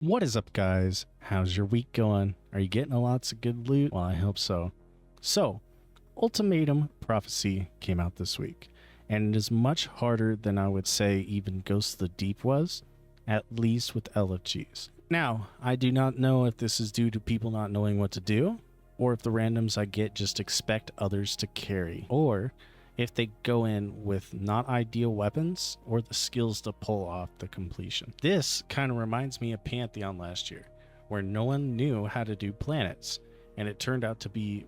What is up, guys? How's your week going? Are you getting lots of good loot? Well, I hope so. So, Ultimatum Prophecy came out this week, and it is much harder than I would say even Ghost of the Deep was, at least with LFGs. Now, I do not know if this is due to people not knowing what to do, or if the randoms I get just expect others to carry, or if they go in with not ideal weapons or the skills to pull off the completion. This kind of reminds me of Pantheon last year, where no one knew how to do planets, and it turned out to be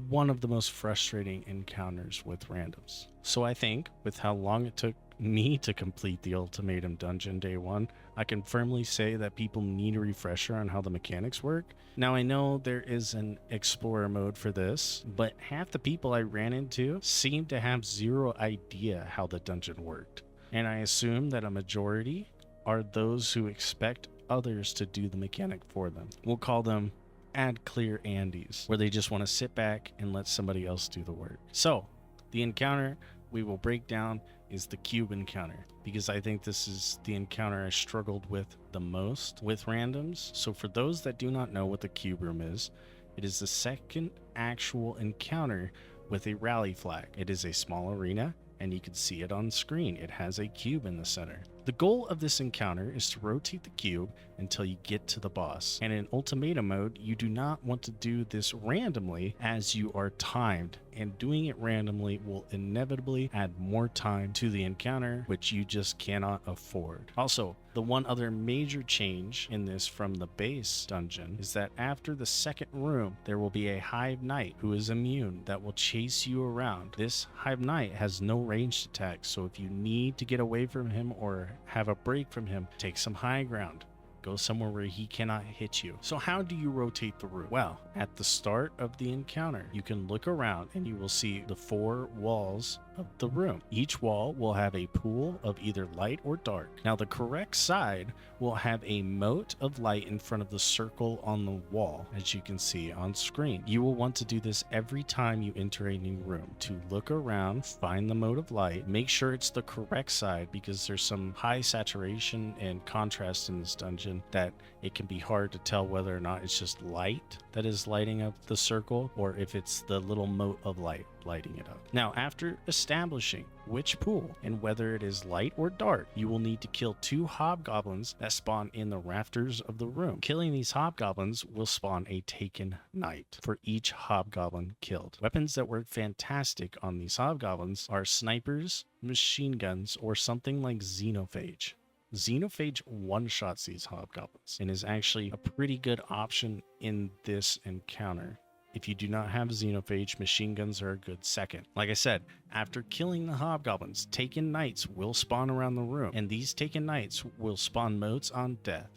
one of the most frustrating encounters with randoms. So I think with how long it took me to complete the Ultimatum dungeon day one, I can firmly say that people need a refresher on how the mechanics work. Now I know there is an explorer mode for this, but half the people I ran into seemed to have zero idea how the dungeon worked. And I assume that a majority are those who expect others to do the mechanic for them. We'll call them ad clear Andes, where they just want to sit back and let somebody else do the work. So the encounter we will break down is the cube encounter, because I think this is the encounter I struggled with the most with randoms. So for those that do not know what the cube room is, it is the second actual encounter with a rally flag. It is a small arena, and you can see it on screen. It has a cube in the center. The goal of this encounter is to rotate the cube until you get to the boss. And in Ultimatum mode, you do not want to do this randomly, as you are timed, and doing it randomly will inevitably add more time to the encounter, which you just cannot afford. Also, the one other major change in this from the base dungeon is that after the second room, there will be a Hive Knight who is immune that will chase you around. This Hive Knight has no ranged attacks, so if you need to get away from him or have a break from him, take some high ground. Go somewhere where he cannot hit you. So how do you rotate the room? Well, at the start of the encounter, you can look around and you will see the 4 walls of the room. Each wall will have a pool of either light or dark. Now the correct side will have a moat of light in front of the circle on the wall, as you can see on screen. You will want to do this every time you enter a new room, to look around, find the moat of light, make sure it's the correct side, because there's some high saturation and contrast in this dungeon that it can be hard to tell whether or not it's just light that is lighting up the circle, or if it's the little moat of light lighting it up. Now, after establishing which pool and whether it is light or dark, you will need to kill 2 hobgoblins that spawn in the rafters of the room. Killing these hobgoblins will spawn a taken knight for each hobgoblin killed. Weapons that work fantastic on these hobgoblins are snipers, machine guns, or something like xenophage. Xenophage one-shots these hobgoblins and is actually a pretty good option in this encounter. If you do not have xenophage, machine guns are a good second. Like I said, after killing the hobgoblins, taken knights will spawn around the room, and these taken knights will spawn motes on death.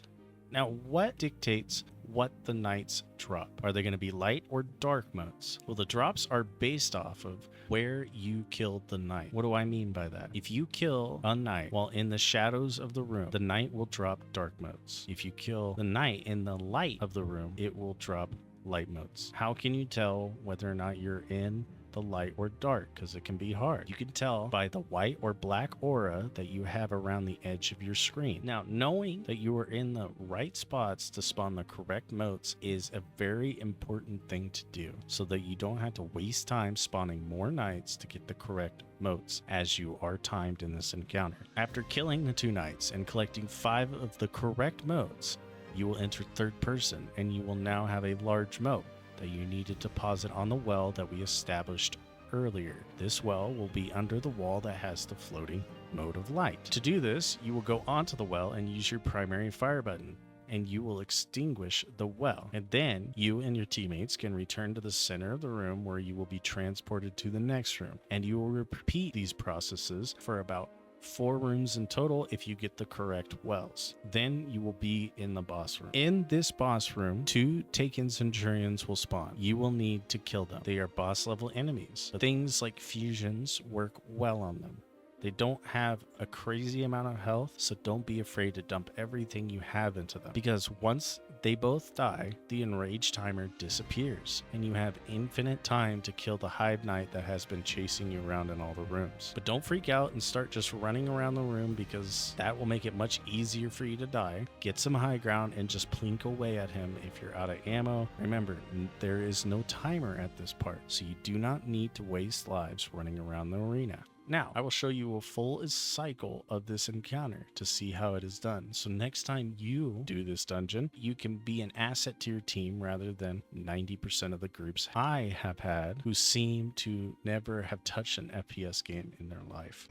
Now, what dictates what the knights drop? Are they going to be light or dark motes? Well, the drops are based off of where you killed the knight. What do I mean by that? If you kill a knight while in the shadows of the room, the knight will drop dark motes. If you kill the knight in the light of the room, it will drop light motes. How can you tell whether or not you're in the light or dark? Because it can be hard. You can tell by the white or black aura that you have around the edge of your screen. Now, knowing that you are in the right spots to spawn the correct motes is a very important thing to do, so that you don't have to waste time spawning more knights to get the correct motes, as you are timed in this encounter. After killing the 2 knights and collecting 5 of the correct motes, you will enter third person, and you will now have a large moat that you need to deposit on the well that we established earlier. This well will be under the wall that has the floating moat of light. To do this, you will go onto the well and use your primary fire button, and you will extinguish the well. And then you and your teammates can return to the center of the room, where you will be transported to the next room. And you will repeat these processes for about 4 rooms in total if you get the correct wells. Then you will be in the boss room. In this boss room, 2 taken centurions will spawn. You will need to kill them. They are boss level enemies, but things like fusions work well on them. They don't have a crazy amount of health, so don't be afraid to dump everything you have into them. Because once they both die, the enrage timer disappears, and you have infinite time to kill the Hive Knight that has been chasing you around in all the rooms. But don't freak out and start just running around the room, because that will make it much easier for you to die. Get some high ground and just plink away at him if you're out of ammo. Remember, there is no timer at this part, so you do not need to waste lives running around the arena. Now, I will show you a full cycle of this encounter to see how it is done. So next time you do this dungeon, you can be an asset to your team rather than 90% of the groups I have had who seem to never have touched an FPS game in their life.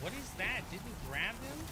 What is that? Didn't you grab him?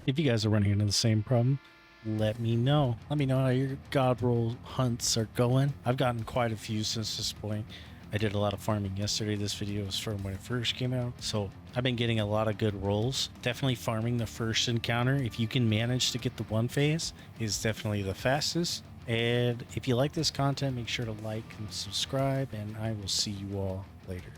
If you guys are running into the same problem, let me know. Let me know how your god roll hunts are going. I've gotten quite a few since this point. I did a lot of farming yesterday. This video was from when it first came out. So I've been getting a lot of good rolls. Definitely farming the first encounter, if you can manage to get the one phase, is definitely the fastest. And if you like this content, make sure to like and subscribe, and I will see you all later.